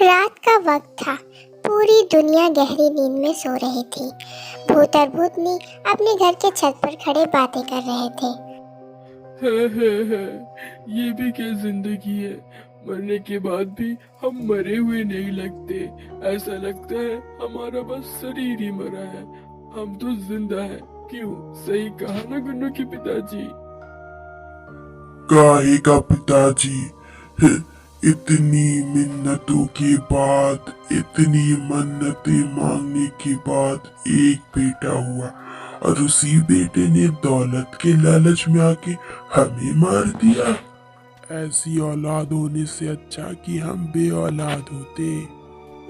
रात का वक्त था। पूरी दुनिया गहरी नींद में सो रही थी। भूत और भूतनी अपने घर के छत पर खड़े बातें कर रहे थे। है, ये भी क्या जिंदगी है। मरने के बाद भी हम मरे हुए नहीं लगते। ऐसा लगता है हमारा बस शरीर ही मरा है। हम तो जिंदा है। क्यों? सही कहा ना गुन्नू के पिताजी। काहे का पिताजी? इतनी मिन्नतों के बाद, इतनी मन्नतें मांगने के बाद एक बेटा हुआ और उसी बेटे ने दौलत के लालच में आके हमें मार दिया। ऐसी औलाद होने से अच्छा कि हम बे औलाद होते।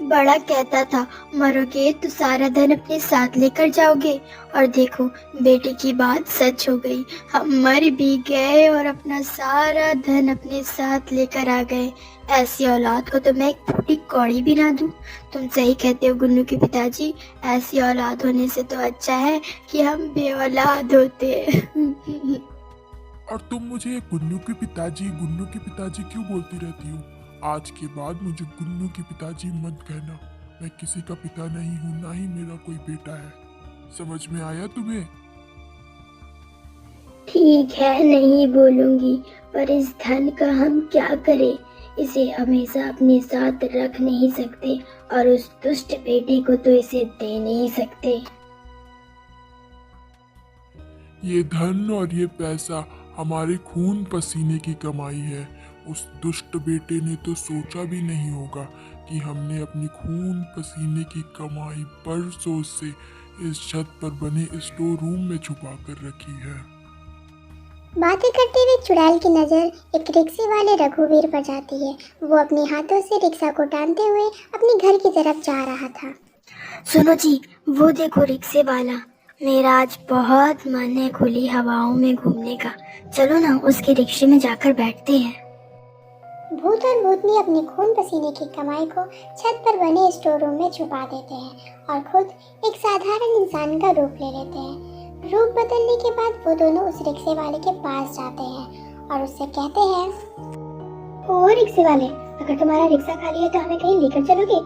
बड़ा कहता था मरोगे तो सारा धन अपने साथ लेकर जाओगे, और देखो बेटे की बात सच हो गई। हम मर भी गए और अपना सारा धन अपने साथ लेकर आ गए। ऐसी औलाद को तो मैं एक फूटी कौड़ी भी ना दूं। तुम सही कहते हो गुन्नू के पिताजी। ऐसी औलाद होने से तो अच्छा है कि हम बे औलाद होते। और तुम मुझे गुन्नू के पिताजी क्यों बोलती रहती हो? आज के बाद मुझे गुन्नू के पिताजी मत कहना। मैं किसी का पिता नहीं हूँ, ना ही मेरा कोई बेटा है। समझ में आया तुम्हें? ठीक है, नहीं बोलूंगी, पर इस धन का हम क्या करें? इसे हमेशा अपने साथ रख नहीं सकते, और उस दुष्ट बेटे को तो इसे दे नहीं सकते। ये धन और ये पैसा हमारे खून पसीने की कमाई है। उस दुष्ट बेटे ने तो सोचा भी नहीं होगा कि हमने अपनी खून पसीने की कमाई बरसों से इस छत पर बने स्टोर रूम में छुपा कर रखी है। बातें करते हुए चुड़ैल की नज़र एक रिक्शे वाले रघुवीर पर जाती है। वो अपने हाथों से रिक्शा को टानते हुए अपने घर की तरफ जा रहा था। सुनो जी, वो देखो रिक्शे वाला। मेरा आज बहुत मन है खुली हवाओं में घूमने का। चलो ना उसके रिक्शे में जाकर बैठते हैं। भूत और भूतनी अपने खून पसीने की कमाई को छत पर बने स्टोर रूम में छुपा देते हैं और खुद एक साधारण इंसान का रूप ले लेते हैं। रूप बदलने के बाद वो दोनों उस रिक्शे वाले के पास जाते हैं और उससे कहते हैं, ओ रिक्शे वाले, अगर तुम्हारा रिक्शा खाली है तो हमें कहीं लेकर चलोगे?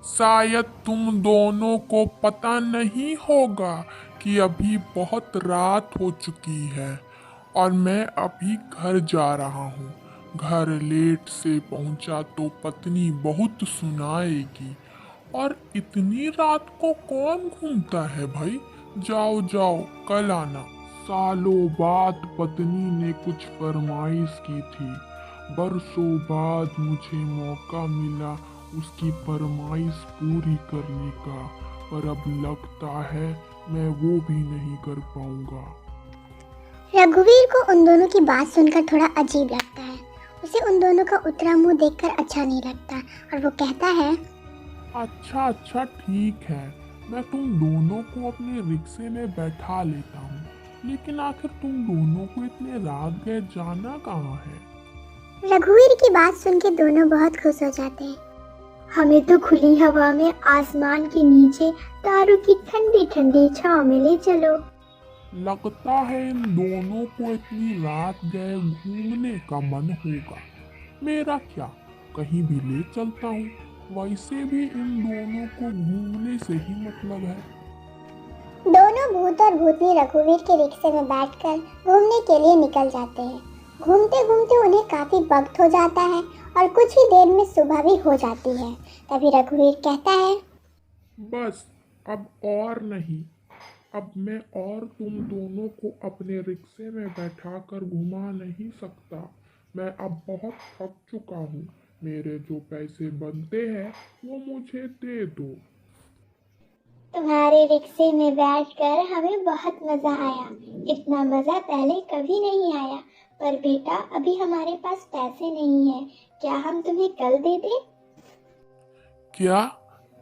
शायद तुम दोनों को पता नहीं होगा कि अभी बहुत रात हो चुकी है और मैं अभी घर जा रहा हूँ। घर लेट से पहुँचा तो पत्नी बहुत सुनाएगी। और इतनी रात को कौन घूमता है भाई? जाओ जाओ, कल आना। सालों बाद पत्नी ने कुछ फरमाइश की थी। बरसों बाद मुझे मौका मिला उसकी फरमाइश पूरी करने का, पर अब लगता है मैं वो भी नहीं कर पाऊंगा। रघुवीर को उन दोनों की बात सुनकर थोड़ा अजीब लगता है। उसे उन दोनों का उतरा मुंह देखकर अच्छा नहीं लगता और वो कहता है, अच्छा ठीक है, मैं तुम दोनों को अपने रिक्शे में बैठा लेता हूँ, लेकिन आखिर तुम दोनों को इतने रात गए जाना कहाँ है? रघुवीर की बात सुन के दोनों बहुत खुश हो जाते हैं। हमें तो खुली हवा में आसमान के नीचे तारों की ठंडी ठंडी छांव में ले चलो। लगता है इन दोनों को इतनी रात गए घूमने का मन होगा। मेरा क्या, कहीं भी ले चलता हूँ। वैसे भी इन दोनों को घूमने से ही मतलब है। दोनों भूत और भूतनी रघुवीर के रिक्शे में बैठकर घूमने के लिए निकल जाते हैं। घूमते घूमते उन्हें काफी वक्त हो जाता है और कुछ ही देर में सुबह भी हो जाती है। तभी रघुवीर कहता है, बस अब और नहीं। अब मैं और तुम दोनों को अपने रिक्शे में बैठा कर घुमा नहीं सकता। मैं अब बहुत थक चुका हूँ। मेरे जो पैसे बनते हैं वो मुझे दे दो। तुम्हारे रिक्शे में बैठकर हमें बहुत मजा आया। इतना मजा पहले कभी नहीं आया। पर बेटा, अभी हमारे पास पैसे नहीं है। क्या हम तुम्हें कल दे दें? क्या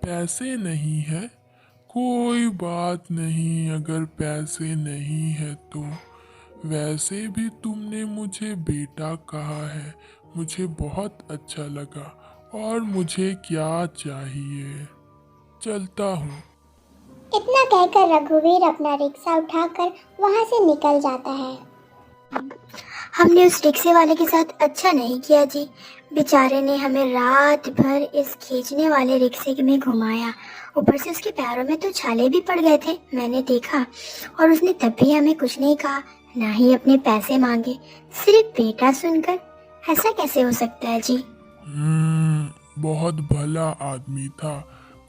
पैसे नहीं है? कोई बात नहीं, अगर पैसे नहीं है तो। वैसे भी तुमने मुझे बेटा कहा है, मुझे बहुत अच्छा लगा। और मुझे क्या चाहिए? चलता हूँ। इतना कहकर रघुवीर अपना रिक्शा उठाकर वहां से निकल जाता है। हमने उस रिक्शे वाले के साथ अच्छा नहीं किया जी। बेचारे ने हमें रात भर इस खींचने वाले रिक्शे में घुमाया। ऊपर से उसके पैरों में तो छाले भी पड़ गए थे, मैंने देखा। और उसने तब भी हमें कुछ नहीं कहा, ना ही अपने पैसे मांगे। सिर्फ बेटा सुनकर ऐसा कैसे हो सकता है जी? बहुत भला आदमी था।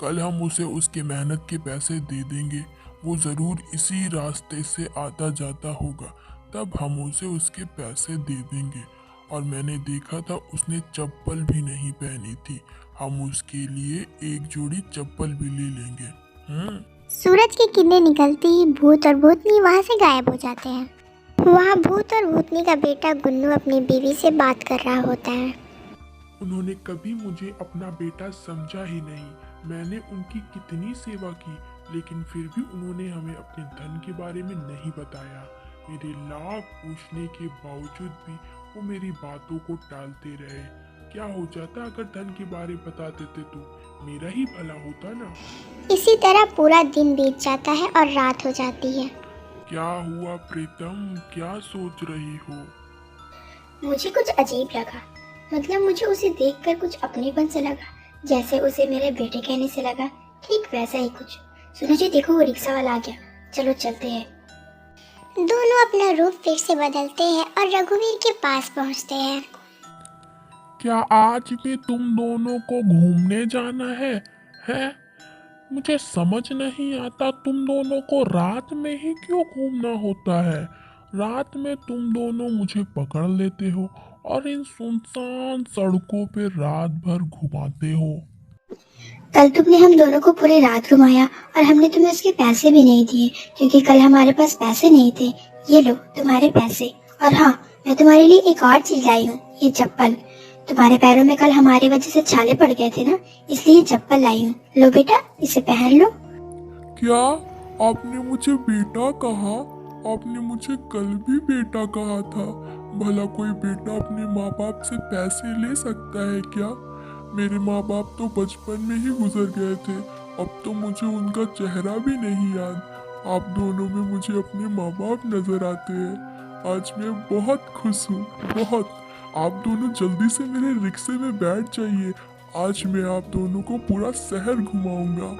कल हम उसे उसके मेहनत के पैसे दे देंगे। वो जरूर इसी रास्ते से आता जाता होगा, तब हम उसे उसके पैसे दे देंगे। और मैंने देखा था उसने चप्पल भी नहीं पहनी थी, हम उसके लिए एक जोड़ी चप्पल भी ले लेंगे। सूरज की किरणें निकलती ही भूत और भूतनी वहाँ से गायब हो जाते हैं। वहाँ भूत और भूतनी का बेटा गुन्नू अपनी बीवी से बात कर रहा होता है। उन्होंने कभी मुझे अपना बेटा समझा ही नहीं। मैंने उनकी कितनी सेवा की, लेकिन फिर भी उन्होंने हमें अपने धन के बारे में नहीं बताया। मेरे लाख पूछने के बावजूद भी वो मेरी बातों को टालते रहे। क्या हो जाता अगर धन के बारे बता देते तो? मेरा ही भला होता ना। इसी तरह पूरा दिन बीत जाता है और रात हो जाती है। क्या हुआ प्रीतम, क्या सोच रही हो? मुझे कुछ अजीब लगा। मतलब मुझे उसे देखकर कुछ अपनेपन से लगा, जैसे उसे मेरे बेटे कहने से लगा। ठीक वैसा ही कुछ। सुनो जी, देखो वो रिक्शा वाला आ गया, चलो चलते हैं। दोनों अपना रूप फिर से बदलते हैं और रघुवीर के पास पहुंचते हैं। क्या आज भी तुम दोनों को घूमने जाना है? मुझे समझ नहीं आता, तुम दोनों को रात में ही क्यों घूमना होता है? रात में तुम दोनों मुझे पकड़ लेते हो और इन सुनसान सड़कों पे रात भर घुमाते हो। कल तुमने हम दोनों को पूरी रात घुमाया और हमने तुम्हें उसके पैसे भी नहीं दिए, क्योंकि कल हमारे पास पैसे नहीं थे। ये लो तुम्हारे पैसे। और हाँ, मैं तुम्हारे लिए एक और चीज लाई हूँ, ये चप्पल। तुम्हारे पैरों में कल हमारी वजह से छाले पड़ गए थे ना, इसलिए ये चप्पल लाई हूँ। लो बेटा, इसे पहन लो। क्या आपने मुझे बेटा कहा? आपने मुझे कल भी बेटा कहा था। भला कोई बेटा अपने माँ बाप से पैसे ले सकता है क्या? मेरे माँ बाप तो बचपन में ही गुजर गए थे, अब तो मुझे उनका चेहरा भी नहीं याद। आप दोनों में मुझे अपने माँ बाप नजर आते हैं। आज मैं बहुत खुश हूँ, बहुत। आप दोनों जल्दी से मेरे रिक्शे में बैठ जाइए। आज मैं आप दोनों को पूरा शहर घुमाऊंगा।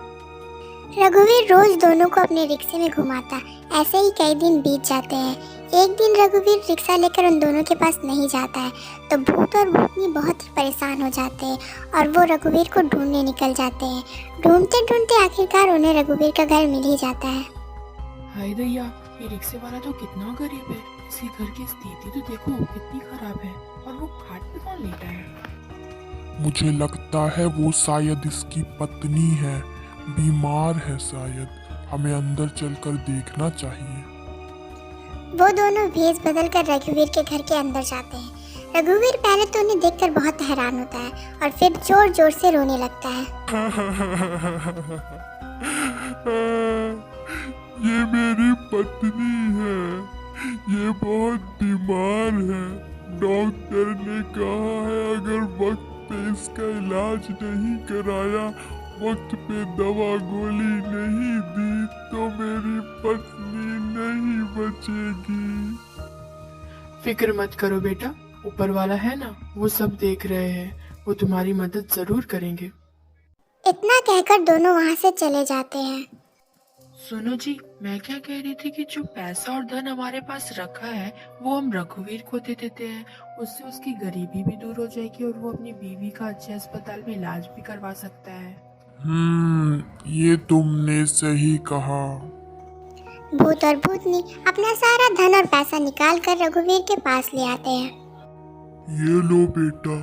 रघुवीर रोज दोनों को अपने रिक्शे में घुमाता। ऐसे ही कई दिन बीत जाते हैं। एक दिन रघुवीर रिक्शा लेकर उन दोनों के पास नहीं जाता है, तो भूत और भूतनी बहुत ही परेशान हो जाते हैं और वो रघुवीर को ढूंढने निकल जाते हैं। ढूंढते ढूंढते आखिरकार उन्हें रघुवीर का घर मिल ही जाता है। हाय दैया, ये रिक्शे वाला तो कितना गरीब है। इसके घर की स्थिति तो देखो कितनी खराब है, और वो खाट पे कौन लेटा है? मुझे लगता है वो शायद इसकी पत्नी है, बीमार है शायद। हमें अंदर चलकर देखना चाहिए। वो दोनों भेष बदल कर रघुवीर के घर के अंदर जाते हैं। रघुवीर पहले तो उन्हें देखकर बहुत हैरान होता है और फिर जोर जोर से रोने लगता है। ये मेरी पत्नी है, ये बहुत बीमार है। डॉक्टर ने कहा है अगर वक्त पे इसका इलाज नहीं कराया, वक्त पे दवा गोली नहीं दी, तो मेरी पत्नी नहीं बचेगी। फिक्र मत करो बेटा, ऊपर वाला है ना, वो सब देख रहे हैं। वो तुम्हारी मदद जरूर करेंगे। इतना कहकर दोनों वहाँ से चले जाते हैं। सुनो जी, मैं क्या कह रही थी कि जो पैसा और धन हमारे पास रखा है वो हम रघुवीर को दे देते हैं। उससे उसकी गरीबी भी दूर हो जाएगी और वो अपनी बीवी का अच्छे अस्पताल में इलाज भी करवा सकता है। ये तुमने सही कहा। भूत और भूतनी अपना सारा धन और पैसा निकाल कर रघुवीर के पास ले आते हैं। ये लो बेटा,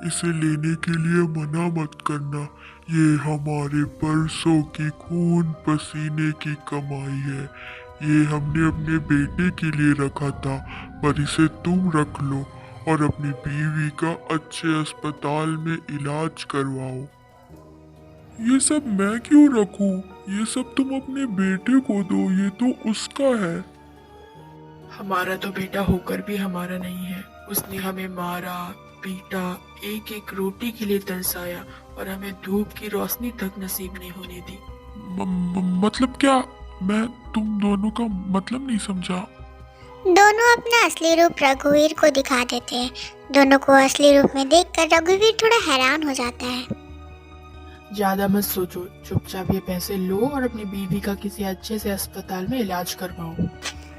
इसे लेने के लिए मना मत करना। ये हमारे बरसों की खून पसीने की कमाई है। ये हमने अपने बेटे के लिए रखा था, पर इसे तुम रख लो और अपनी बीवी का अच्छे अस्पताल में इलाज करवाओ। ये सब मैं क्यों रखूं? ये सब तुम अपने बेटे को दो, ये तो उसका है। हमारा तो बेटा होकर भी हमारा नहीं है। उसने हमें मारा, पीटा, एक एक रोटी के लिए तरसाया और हमें धूप की रोशनी तक नसीब नहीं होने दी। मतलब क्या? मैं तुम दोनों का मतलब नहीं समझा। दोनों अपना असली रूप रघुवीर को दिखा देते हैं। दोनों को असली रूप में देखकर रघुवीर थोड़ा हैरान हो जाता है। ज्यादा मत सोचो, चुपचाप ये पैसे लो और अपनी बीवी का किसी अच्छे से अस्पताल में इलाज करवाओ।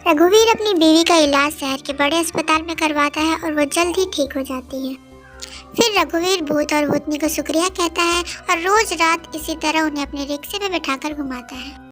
रघुवीर अपनी बीवी का इलाज शहर के बड़े अस्पताल में करवाता है और वो जल्द ही ठीक हो जाती है। फिर रघुवीर भूत और भूतनी को शुक्रिया कहता है और रोज रात इसी तरह उन्हें अपने रिक्शे में बैठाकर घुमाता है।